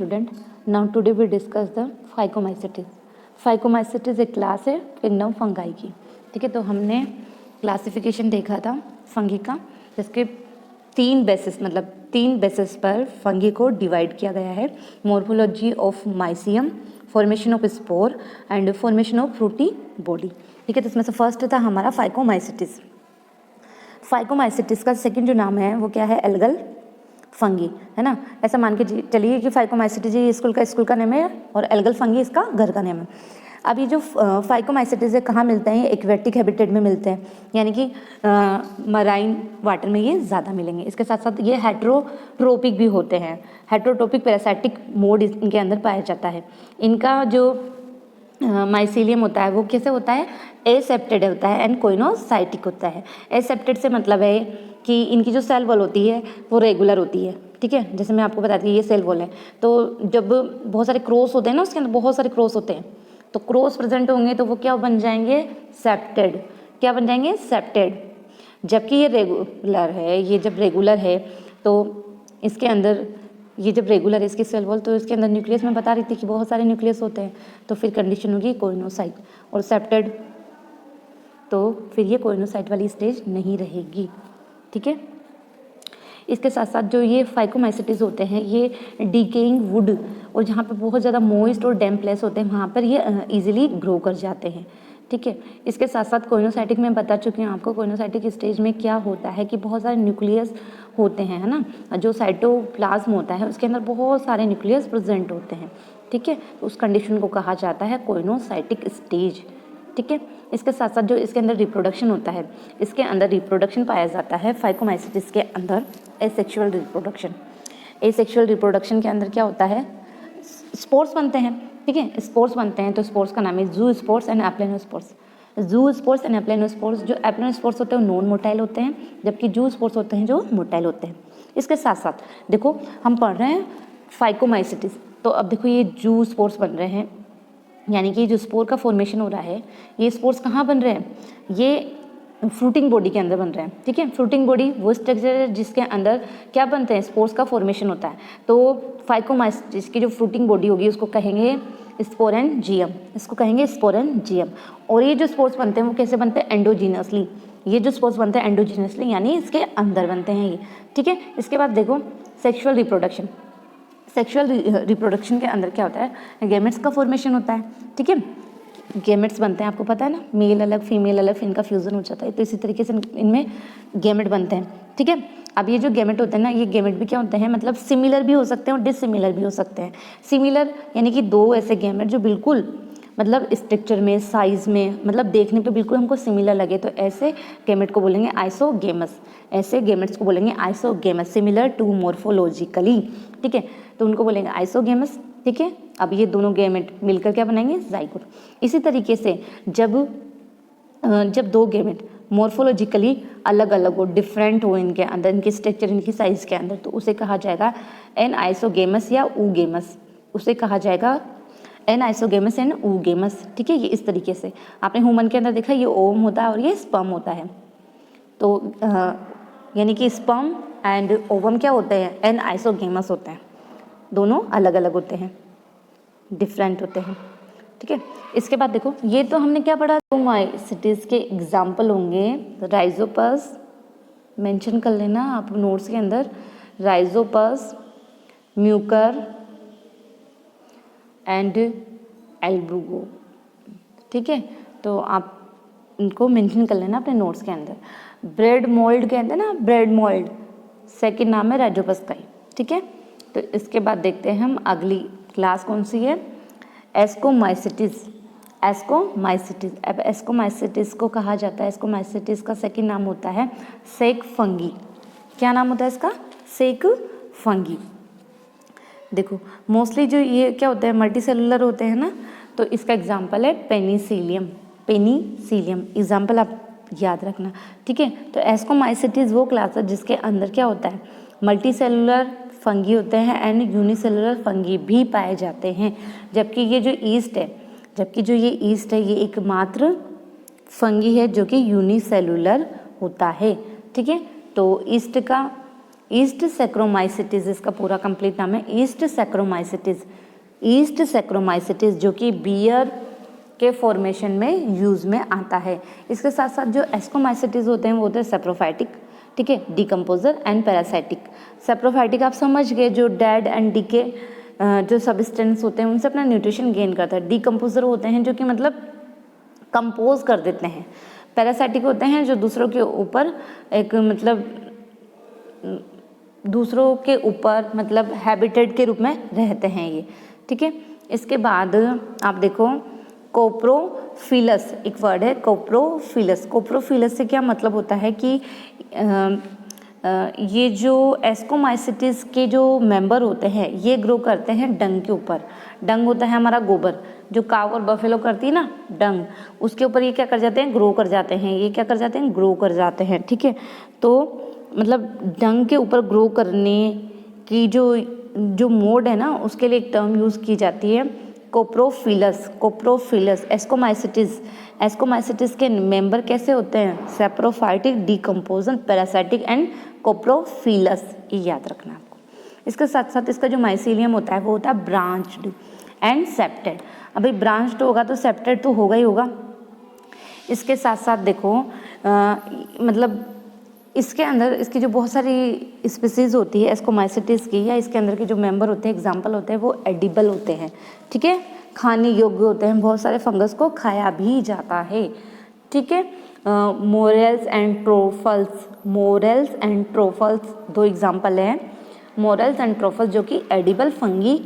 student. Now today we discuss the Phycomycetes. Phycomycetes एक class है kingdom fungi की. ठीक है, तो हमने क्लासिफिकेशन देखा था फंगी का, जिसके तीन बेसिस पर फंगी को डिवाइड किया गया है. Morphology of mycelium, formation of spore and formation of fruity body. ठीक है, तो इसमें से फर्स्ट था हमारा फाइकोमाइसिटिस. फाइकोमाइसिटिस का सेकंड जो नाम है वो क्या है? एल्गल फंगी, है ना. ऐसा मान के चलिए कि फाइकोमाइसिटिस ये स्कूल का नेम है और एल्गल फंगी इसका घर का नेम है. अब ये जो फाइकोमाइसिटिस है कहाँ मिलते हैं? एक्वेटिक हैबिटेट में मिलते हैं, यानी कि मराइन वाटर में ये ज़्यादा मिलेंगे. इसके साथ साथ ये हेट्रोट्रोपिक भी होते हैं. हेट्रोट्रोपिक पैरासाइटिक मोड इनके अंदर पाया जाता है. इनका जो माइसीलियम होता है वो कैसे होता है? एसेप्टेड होता है एंड कोइनोसाइटिक होता है. एसेप्टेड से मतलब है कि इनकी जो सेल वॉल होती है वो रेगुलर होती है. ठीक है, जैसे मैं आपको बताती हूँ ये सेल वॉल है, तो जब बहुत सारे क्रॉस होते हैं ना, उसके अंदर बहुत सारे क्रॉस होते हैं, तो क्रॉस प्रेजेंट होंगे तो वो क्या बन जाएंगे? सेप्टेड. क्या बन जाएंगे? सेप्टेड. जबकि ये रेगुलर है, ये जब रेगुलर है तो इसके अंदर ये जब रेगुलर है इसकी सेल वॉल, तो इसके अंदर न्यूक्लियस में बता रही थी कि बहुत सारे न्यूक्लियस होते हैं, तो फिर कंडीशन होगी कोइनोसाइट. और सेप्टेड तो फिर ये कोइनोसाइट वाली स्टेज नहीं रहेगी. ठीक है, इसके साथ साथ जो ये फाइकोमाइसिटिस होते हैं ये डिकेइंग वुड और जहाँ पे बहुत ज़्यादा मॉइस्ट और डैम्प प्लेस होते हैं वहाँ पर ये इजीली ग्रो कर जाते हैं. ठीक है, इसके साथ साथ कोइनोसाइटिक में बता चुकी हूँ आपको. कोइनोसाइटिक स्टेज में क्या होता है कि बहुत सारे न्यूक्लियस होते हैं, है ना. जो साइटोप्लाज्म होता है उसके अंदर बहुत सारे न्यूक्लियस प्रेजेंट होते हैं. ठीक है, तो उस कंडीशन को कहा जाता है कोइनोसाइटिक स्टेज. ठीक है, इसके साथ साथ जो इसके अंदर रिप्रोडक्शन होता है, इसके अंदर रिप्रोडक्शन पाया जाता है फाइकोमाइसिटिस के अंदर एसेक्सुअल रिप्रोडक्शन. एसेक्सुअल रिप्रोडक्शन के अंदर क्या होता है? स्पोर्स बनते हैं. ठीक है, स्पोर्स बनते हैं, तो स्पोर्स का नाम है जू स्पोर्स एंड एप्लेनोस्पोर्स. जू स्पोर्स एंड एप्लेनोस्पोर्स. जो एप्लेनोस्पोर्स होते हैं वो नॉन मोटाइल होते हैं, जबकि जू स्पोर्स होते हैं जो मोटाइल होते हैं. इसके साथ साथ देखो हम पढ़ रहे हैं फाइकोमाइसिटिस, तो अब देखो ये जू स्पोर्स बन रहे हैं, यानी कि जो स्पोर का फॉर्मेशन हो रहा है, ये स्पोर्स कहाँ बन रहे हैं? ये फ्रूटिंग बॉडी के अंदर बन रहे हैं. ठीक है, फ्रूटिंग बॉडी वो स्ट्रक्चर है जिसके अंदर क्या बनते हैं? स्पोर्स का फॉर्मेशन होता है. तो फाइकोमाइसिटिस की जो फ्रूटिंग बॉडी होगी उसको कहेंगे स्पोरेंजियम. इसको कहेंगे स्पोरेंजियम. और ये जो स्पोर्स बनते हैं वो कैसे बनते हैं? एंडोजीनसली. ये जो स्पोर्स बनते हैं एंडोजीनसली, यानी इसके अंदर बनते हैं ये. ठीक है, इसके बाद देखो सेक्सुअल रिप्रोडक्शन. सेक्सुअल रिप्रोडक्शन के अंदर क्या होता है? गैमेट्स का फॉर्मेशन होता है. ठीक है, गैमेट्स बनते हैं, आपको पता है ना, मेल अलग फीमेल अलग, इनका फ्यूजन हो जाता है, तो इसी तरीके से इनमें गैमेट बनते हैं. ठीक है, अब ये जो गैमेट होते हैं ना, ये गैमेट भी क्या होते हैं? मतलब सिमिलर भी हो सकते हैं और डिसिमिलर भी हो सकते हैं. सिमिलर यानी कि दो ऐसे गैमेट जो बिल्कुल मतलब स्ट्रक्चर में, साइज में, मतलब देखने पे बिल्कुल हमको सिमिलर लगे, तो ऐसे गैमेट को बोलेंगे आइसोगेमस. ऐसे गैमेट्स को बोलेंगे आइसोगेमस, सिमिलर टू मॉर्फोलॉजिकली. ठीक है, तो उनको बोलेंगे आइसोगेमस. ठीक है, अब ये दोनों गैमेट मिलकर क्या बनाएंगे? जाइगोट. इसी तरीके से जब दो गैमेट मॉर्फोलॉजिकली अलग अलग हो, डिफरेंट हो इनके अंदर, इनकी स्ट्रक्चर, इनकी साइज के अंदर, तो उसे कहा जाएगा एन आइसोगेमस या ऊगेमस. उसे कहा जाएगा एन आइसोगेमस एंड ऊगेमस. ठीक है, ये इस तरीके से आपने ह्यूमन के अंदर देखा, ये ओवम होता है और ये स्पर्म होता है. तो यानी कि स्पर्म एंड ओवम क्या होते हैं? एन आइसोगेमस होते हैं. दोनों अलग अलग होते हैं, डिफरेंट होते हैं. ठीक है, इसके बाद देखो ये तो हमने क्या पढ़ा? फाइकोमाइसिटिस के एग्जाम्पल होंगे राइजोपस. मेंशन कर लेना आप नोट्स के अंदर, राइजोपस, म्यूकर एंड एल्ब्रूगो. ठीक है, तो आप इनको मेंशन कर लेना अपने नोट्स के अंदर. ब्रेड मोल्ड कहते हैं ना, ब्रेड मोल्ड, सेकंड नाम है राइजोपस का ही. ठीक है, तो इसके बाद देखते हैं हम अगली क्लास कौन सी है? एस्कोमाइसिटिस. एस्कोमाइसिटिस. अब एस्कोमाइसिटिस को कहा जाता है, एस्कोमाइसिटिस का सेकंड नाम होता है सेक फंगी. क्या नाम होता है इसका? सेक फंगी. देखो मोस्टली जो ये क्या होता है? मल्टी सेलुलर होते हैं ना, तो इसका एग्जाम्पल है पेनिसिलियम. पेनिसिलियम एग्जाम्पल आप याद रखना. ठीक है, तो एस्कोमाइसिटिस वो क्लास है जिसके अंदर क्या होता है? मल्टी सेलुलर फंगी होते हैं एंड यूनिसेलुलर फंगी भी पाए जाते हैं. जबकि ये जो ईस्ट है ये एकमात्र फंगी है जो कि यूनिसेलुलर होता है. ठीक है, तो ईस्ट ईस्ट सैक्रोमाइसिटिस इसका पूरा कंप्लीट नाम है, ईस्ट सैक्रोमाइसिटिस। ईस्ट सैक्रोमाइसिटिस जो कि बियर के फॉर्मेशन में यूज़ में आता है। इसके साथ साथ जो एस्कोमाइसिटिस होते हैं वो होते हैं सेप्रोफाइटिक, ठीक है, डिकम्पोजर एंड पैरासाइटिक। सेप्रोफाइटिक आप समझ गए, जो डेड एंड डीके जो सबस्टेंस होते हैं उनसे अपना न्यूट्रिशन गेन करता है। डिकम्पोजर होते हैं जो कि मतलब कंपोज कर देते हैं। पैरासाइटिक होते हैं जो दूसरों के ऊपर एक मतलब दूसरों के ऊपर मतलब हैबिटेट के रूप में रहते हैं ये, ठीक है। इसके बाद आप देखो कोप्रोफिलस, एक वर्ड है कोप्रोफिलस। कोप्रोफिलस से क्या मतलब होता है कि ये जो एस्कोमाइसिटिस के जो मेंबर होते हैं ये ग्रो करते हैं डंग के ऊपर। डंग होता है हमारा गोबर, जो काव और बफेलो करती है ना डंग, उसके ऊपर ये क्या कर जाते हैं, ग्रो कर जाते हैं। ये क्या कर जाते हैं, ग्रो कर जाते हैं, ठीक है। तो मतलब डंग के ऊपर ग्रो करने की जो मोड है ना उसके लिए एक टर्म यूज़ की जाती है कोप्रोफिलस। कोप्रोफिलस एस्कोमाइसिटिस, एस्कोमाइसिटिस के मेंबर कैसे होते हैं, सेप्रोफाइटिक, डिकम्पोजर, पैरासाइटिक एंड कोप्रोफिलस, ये याद रखना आपको। इसके साथ साथ इसका जो माइसीलियम होता है वो होता है ब्रांच्ड एंड सेप्टेड। अभी ब्रांच्ड होगा तो सेप्टेड तो होगा ही होगा। इसके साथ साथ देखो मतलब इसके अंदर इसकी जो बहुत सारी स्पीसीज होती है एस्कोमाइसिटिस की, या इसके अंदर के जो मेंबर होते हैं एग्जाम्पल होते हैं वो एडिबल होते हैं, ठीक है, खाने योग्य होते हैं। बहुत सारे फंगस को खाया भी जाता है, ठीक है। मोरेल्स एंड ट्रोफल्स, मोरेल्स एंड ट्रोफल्स दो एग्जाम्पल हैं। मोरेल्स एंड ट्रोफल्स जो कि एडिबल फंगी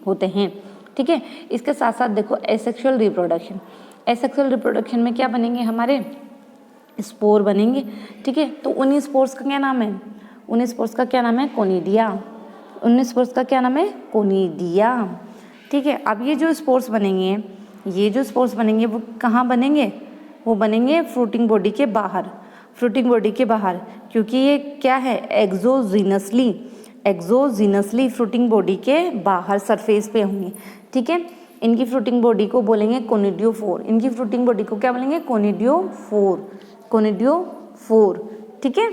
होते हैं, ठीक है। इसके साथ साथ देखो एसेक्सुअल रिप्रोडक्शन। एसेक्सुअल रिप्रोडक्शन में क्या बनेंगे, हमारे स्पोर बनेंगे, ठीक है। तो उन स्पोर्स का क्या नाम है, उन स्पोर्स का क्या नाम है, कोनिडिया। उन स्पोर्स का क्या नाम है, कोनिडिया, ठीक है। अब ये जो स्पोर्स बनेंगे, ये जो स्पोर्स बनेंगे वो कहाँ बनेंगे, वो बनेंगे फ्रूटिंग बॉडी के बाहर, फ्रूटिंग बॉडी के बाहर, क्योंकि ये क्या है एक्सोजीनसली, एक्सोजीनसली फ्रूटिंग बॉडी के बाहर सरफेस पे होंगे, ठीक है। इनकी फ्रूटिंग बॉडी को बोलेंगे कोनिडियोफोर। इनकी फ्रूटिंग बॉडी को क्या बोलेंगे, कोनिडियोफोर, कोनिडियोफोर, ठीक है।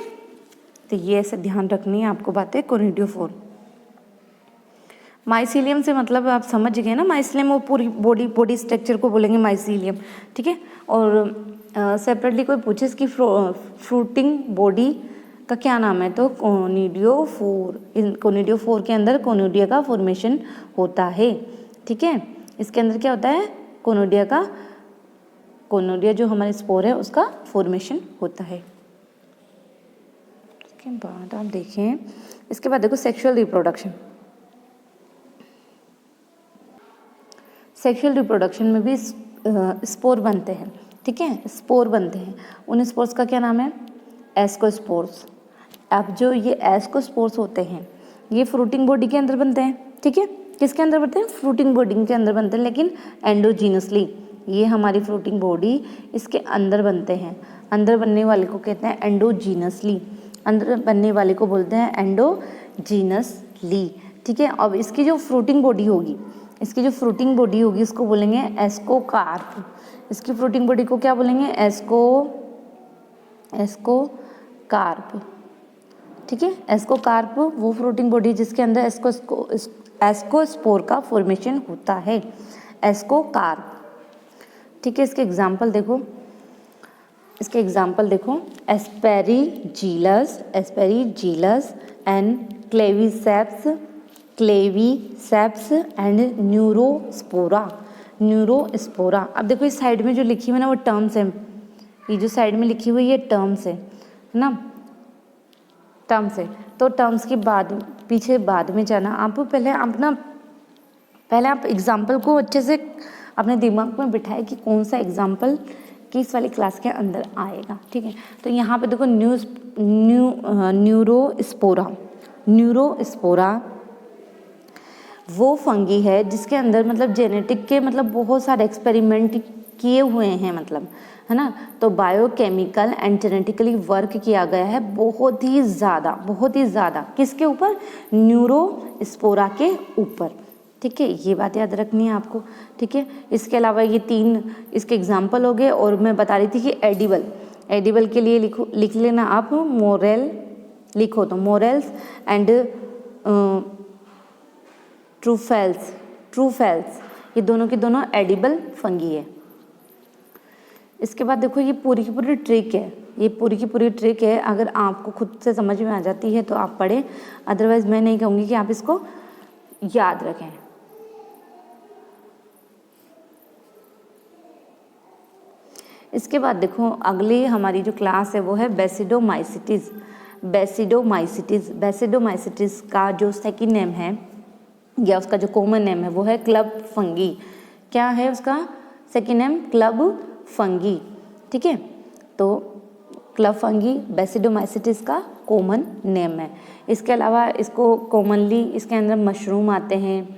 तो ये ऐसे ध्यान रखनी है आपको बातें, कोनिडियोफोर। माइसीलियम से मतलब आप समझ गए ना, माइसीलियम वो पूरी बॉडी स्ट्रक्चर को बोलेंगे माइसीलियम, ठीक है। और सेपरेटली कोई पूछे इसकी फ्रूटिंग बॉडी का क्या नाम है तो कोनिडियोफोर। इन कोनिडियोफोर के अंदर कोनिडिया का फॉर्मेशन होता है, ठीक है। इसके अंदर क्या होता है, कोनिडिया का, कोनिडिया जो हमारे स्पोर है उसका फॉर्मेशन होता है। इसके बाद आप देखें, इसके बाद देखो सेक्सुअल रिप्रोडक्शन। सेक्सुअल रिप्रोडक्शन में भी स्पोर बनते हैं, ठीक है, स्पोर बनते हैं। उन स्पोर्स का क्या नाम है, एस्कोस्पोर्स। अब जो ये एस्कोस्पोर्स होते हैं ये फ्रूटिंग बॉडी के अंदर बनते हैं, ठीक है। किसके अंदर बनते हैं, फ्रूटिंग बॉडी के अंदर बनते हैं, लेकिन एंडोजीनसली। ये हमारी फ्रूटिंग बॉडी इसके अंदर बनते हैं। अंदर बनने वाले को कहते हैं एंडोजीनसली, अंदर बनने वाले को बोलते हैं एंडोजीनसली, ठीक है। अब इसकी जो फ्रूटिंग बॉडी होगी, इसकी जो फ्रूटिंग बॉडी होगी उसको बोलेंगे एस्कोकार्प। इसकी फ्रूटिंग बॉडी को क्या बोलेंगे, एस्कोकार्प, ठीक है। एस्कोकार्प वो फ्रूटिंग बॉडी जिसके अंदर एस्कोस्पोर का फॉर्मेशन होता है, एस्कोकार्प, ठीक है। इसके एग्जाम्पल देखो, इसके एग्जाम्पल देखो, Aspergillus, Aspergillus and Claviceps, Claviceps and Neurospora, Neurospora. अब देखो इस साइड में जो लिखी हुई है ना वो टर्म्स है, ये जो साइड में लिखी हुई ये टर्म्स है ना, टर्म्स है। तो टर्म्स के बाद पीछे बाद में जाना, आप पहले आप एग्जाम्पल को अच्छे से अपने दिमाग में बिठाए कि कौन सा एग्जाम्पल किस वाली क्लास के अंदर आएगा, ठीक है। तो यहाँ पे देखो न्यूरोस्पोरा, न्यूरोस्पोरा वो फंगी है जिसके अंदर मतलब जेनेटिक के मतलब बहुत सारे एक्सपेरिमेंट किए हुए हैं, मतलब है ना। तो बायोकेमिकल एंड जेनेटिकली वर्क किया गया है बहुत ही ज़्यादा किसके ऊपर, न्यूरोस्पोरा के ऊपर, ठीक है। ये बात याद रखनी है आपको, ठीक है। इसके अलावा ये 3 इसके एग्जाम्पल हो गए। और मैं बता रही थी कि एडिबल के लिए लिख लेना आप मोरेल, लिखो तो मोरेल्स एंड ट्रूफेल्स ये दोनों की दोनों एडिबल फंगी है। इसके बाद देखो ये पूरी की पूरी ट्रिक है, ये पूरी की पूरी ट्रिक है। अगर आपको खुद से समझ में आ जाती है तो आप पढ़ें, अदरवाइज मैं नहीं कहूँगी कि आप इसको याद रखें। इसके बाद देखो अगली हमारी जो क्लास है वो है बेसिडोमाइसिटीज। बेसिडोमाइसिटीज का जो सेकंड नेम है या उसका जो कॉमन नेम है वो है क्लब फंगी। क्या है उसका सेकंड नेम? Club fungi. ठीक है, तो क्लब फंगी बेसिडोमाइसिटीज का कॉमन नेम है। इसके अलावा इसको कॉमनली इसके अंदर मशरूम आते हैं,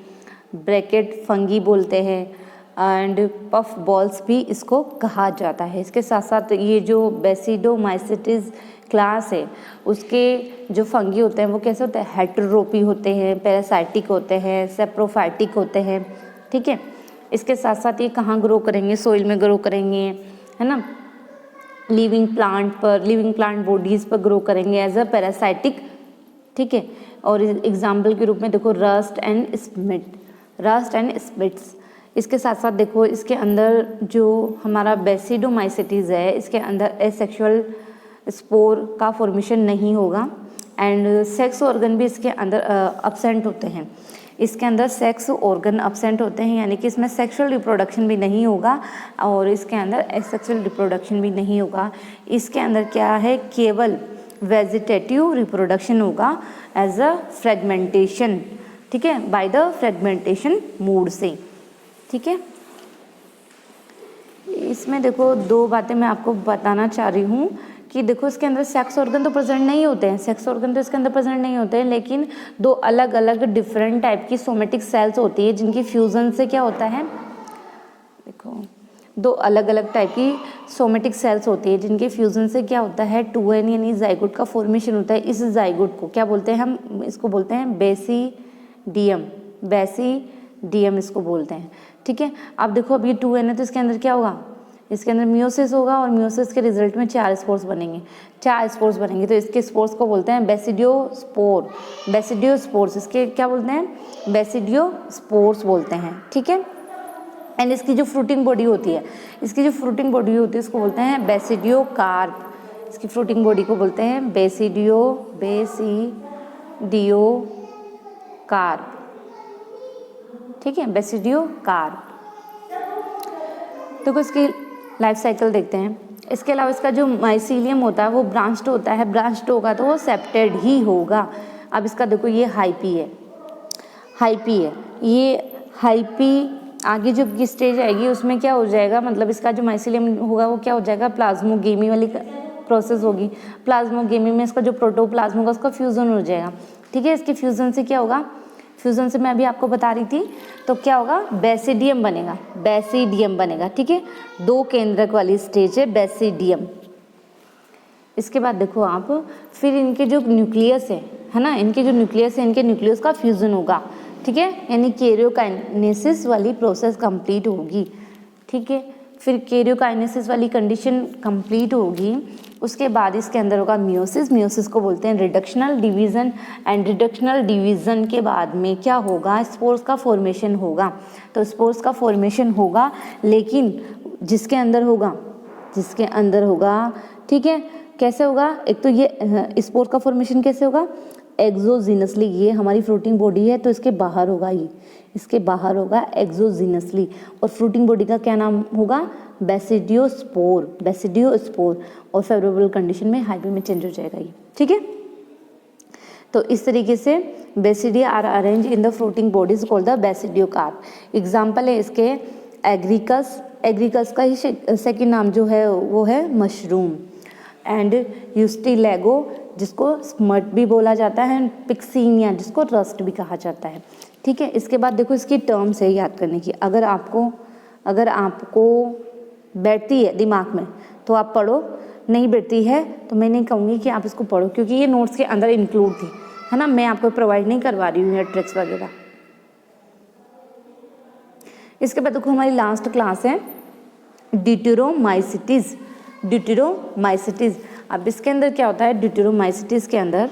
ब्रैकेट फंगी बोलते हैं एंड पफ बॉल्स भी इसको कहा जाता है। इसके साथ साथ ये जो बेसिडोमाइसिटीज क्लास है उसके जो फंगी होते हैं वो कैसे होते हैं? हेटेरोपी होते हैं, पैरासाइटिक होते हैं, सेप्रोफाइटिक होते हैं। ठीक है, इसके साथ साथ ये कहाँ ग्रो करेंगे? सोइल में ग्रो करेंगे, है ना, लिविंग प्लांट बॉडीज़ पर ग्रो करेंगे एज अ पैरासाइटिक। ठीक है, और एग्जाम्पल के रूप में देखो रस्ट एंड स्मिट्स। इसके साथ साथ देखो इसके अंदर जो हमारा बेसिडोमाइसिटीज है इसके अंदर एसेक्सुअल स्पोर का फॉर्मेशन नहीं होगा एंड सेक्स ऑर्गन भी इसके अंदर अब्सेंट होते हैं। इसके अंदर सेक्स ऑर्गन अब्सेंट होते हैं, यानी कि इसमें सेक्सुअल रिप्रोडक्शन भी नहीं होगा और इसके अंदर एसेक्सुअल रिप्रोडक्शन भी नहीं होगा। इसके अंदर क्या है? केवल वेजिटेटिव रिप्रोडक्शन होगा एज अ फ्रेगमेंटेशन। ठीक है, बाय द फ्रेगमेंटेशन मोड से। ठीक है, इसमें देखो दो बातें मैं आपको बताना चाह रही हूँ कि देखो इसके अंदर सेक्स ऑर्गन तो प्रेजेंट नहीं होते हैं, सेक्स ऑर्गन तो इसके अंदर प्रेजेंट नहीं होते हैं, लेकिन दो अलग अलग डिफरेंट टाइप की सोमेटिक सेल्स होती है जिनकी फ्यूजन से क्या होता है? देखो दो अलग अलग टाइप की सोमेटिक सेल्स होती है जिनके फ्यूजन से क्या होता है? 2n यानी जाइगोट का फॉर्मेशन होता है। इस जाइगोट को क्या बोलते हैं? हम इसको बोलते हैं बेसिडियम इसको बोलते हैं। ठीक है, अब देखो अब ये 2n है तो इसके अंदर क्या होगा? इसके अंदर मियोसिस होगा और मियोसिस के रिजल्ट में 4 स्पोर्स बनेंगे तो इसके स्पोर्स को बोलते हैं बेसिडियोस्पोर्स। इसके क्या बोलते हैं? बेसिडियोस्पोर्स बोलते हैं। ठीक है, एंड इसकी जो फ्रूटिंग बॉडी होती है इसको बोलते हैं बेसिडियोकार्प। इसकी फ्रूटिंग बॉडी को बोलते हैं बेसिडियोकार्प। ठीक है, बेसिडियोकार्प। तो इसकी लाइफ साइकिल देखते हैं। इसके अलावा इसका जो माइसीलियम होता है वो ब्रांच्ड होता है, ब्रांच्ड होगा तो वो सेप्टेड ही होगा। अब इसका देखो ये हाइपी है, ये हाइपी आगे जो स्टेज आएगी उसमें क्या हो जाएगा? मतलब इसका जो माइसीलियम होगा वो क्या हो जाएगा? प्लाज्मोगेमी वाली प्रोसेस होगी। प्लाज्मोगेमी में इसका जो प्रोटोप्लाज्म होगा उसका फ्यूजन हो जाएगा। ठीक है, इसके फ्यूजन से क्या होगा? फ्यूजन से मैं अभी आपको बता रही थी, तो क्या होगा? बेसिडियम बनेगा। ठीक है, 2 केंद्रक वाली स्टेज है बेसिडियम। इसके बाद देखो आप फिर इनके जो न्यूक्लियस है ना, इनके न्यूक्लियस का फ्यूजन होगा। ठीक है, यानी कैरियोकाइनेसिस वाली प्रोसेस कंप्लीट होगी। ठीक है, फिर कैरियोकाइनेसिस वाली कंडीशन कंप्लीट होगी, उसके बाद इसके अंदर होगा मियोसिस को बोलते हैं reductional division and reductional division के बाद में क्या होगा? स्पोर्स का फॉर्मेशन होगा। तो स्पोर्स का फॉर्मेशन होगा, लेकिन जिसके अंदर होगा ठीक है, कैसे होगा? एक तो ये स्पोर्स का फॉर्मेशन कैसे होगा? एक्सोजीनसली। ये हमारी फ्रूटिंग बॉडी है तो इसके बाहर होगा एक्सोजीनसली, और फ्रूटिंग बॉडी का क्या नाम होगा? बेसिडियोस्पोर। और फेवरेबल कंडीशन में हाइपी में चेंज हो जाएगा ये। ठीक है, तो इस तरीके से basidia are arrange in the fruiting bodies called the basidiocarp. Example है इसके एग्रीकस का ही सेकेंड नाम जो है वो है मशरूम, एंड यूस्टिलेगो जिसको स्मर्ट भी बोला जाता है, पिक्सीनिया जिसको रस्ट भी कहा जाता है। ठीक है, इसके बाद देखो इसकी टर्म्स है याद करने की। अगर आपको बैठती है दिमाग में तो आप पढ़ो, नहीं बैठती है तो मैं नहीं कहूँगी कि आप इसको पढ़ो, क्योंकि ये नोट्स के अंदर इंक्लूड थी, है ना, मैं आपको प्रोवाइड नहीं करवा रही हूँ ये ट्रिक्स वगैरह। इसके बाद देखो हमारी लास्ट क्लास है ड्यूटेरोमाइसिटीज। अब इसके अंदर क्या होता है? ड्यूटेरोमाइसिटीज के अंदर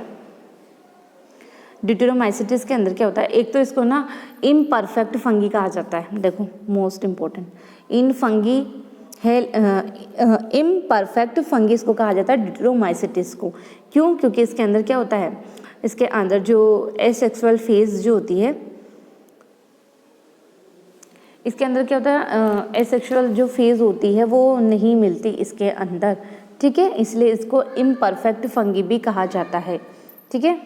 ड्यूटेरोमाइसिटिस के अंदर क्या होता है, एक तो इसको ना इम्परफेक्ट फंगी कहा जाता है। देखो मोस्ट इम्पोर्टेंट, इन फंगी है इम्परफेक्ट फंगी इसको कहा जाता है ड्यूटेरोमाइसिटिस को। क्यों? क्योंकि इसके अंदर क्या होता है, इसके अंदर जो एसेक्सुअल फेज जो होती है, इसके अंदर क्या होता है, एसेक्सुअल जो फेज होती है वो नहीं मिलती इसके अंदर, ठीक है, इसलिए इसको इम्परफेक्ट फंगी भी कहा जाता है, ठीक है।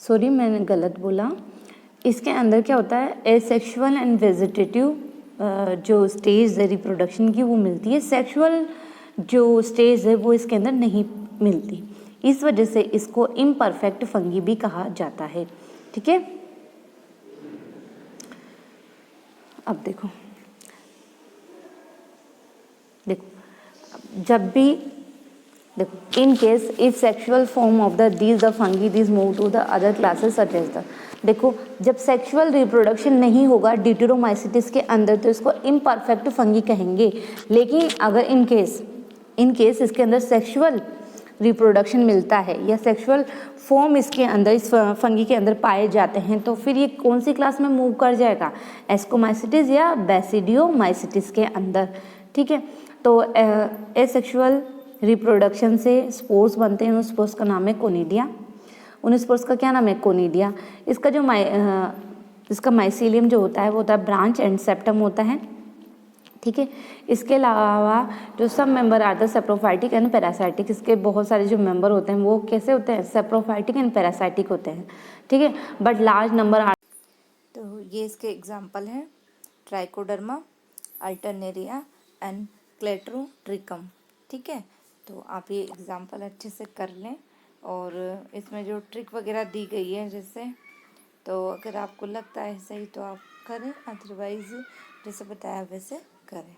सॉरी मैंने गलत बोला, इसके अंदर क्या होता है, एसेक्सुअल एंड वेजिटेटिव जो स्टेज है रिप्रोडक्शन की वो मिलती है, सेक्सुअल जो स्टेज है वो इसके अंदर नहीं मिलती, इस वजह से इसको इम्परफेक्ट फंगी भी कहा जाता है, ठीक है। अब देखो जब भी देखो, in case if sexual form of the these the fungi these move to the other classes such as the, देखो जब सेक्सुअल रिप्रोडक्शन नहीं होगा ड्यूटेरोमाइसिटिस के अंदर तो इसको इम्परफेक्ट फंगी कहेंगे। लेकिन अगर इन केस इसके अंदर सेक्सुअल रिप्रोडक्शन मिलता है या सेक्सुअल फॉर्म इसके अंदर, इस फंगी के अंदर पाए जाते हैं, तो फिर ये कौन सी क्लास में मूव कर जाएगा, एस्कोमाइसिटिस या बेसिडियोमाइसिटिस के अंदर, ठीक है। तो एसेक्सुअल रिप्रोडक्शन से स्पोर्स बनते हैं, उन स्पोर्स का नाम है कोनिडिया, उन स्पोर्स का क्या नाम है, कोनिडिया। इसका जो इसका माइसीलियम जो होता है वो होता है ब्रांच एंड सेप्टम होता है, ठीक है। इसके अलावा जो सब member are the saprophytic and parasitic, इसके बहुत सारे जो मेंबर होते हैं वो कैसे होते हैं, सेप्रोफाइटिक एंड पैरासाइटिक होते हैं, ठीक है, बट लार्ज नंबर आर। तो ये इसके एग्जाम्पल हैं, ट्राइकोडर्मा, अल्टरनेरिया एंड क्लेट्रोट्रिकम, ठीक है। तो आप ये एग्जाम्पल अच्छे से कर लें, और इसमें जो ट्रिक वगैरह दी गई है जैसे, तो अगर आपको लगता है सही तो आप करें, अदरवाइज़ जैसे बताया वैसे करें।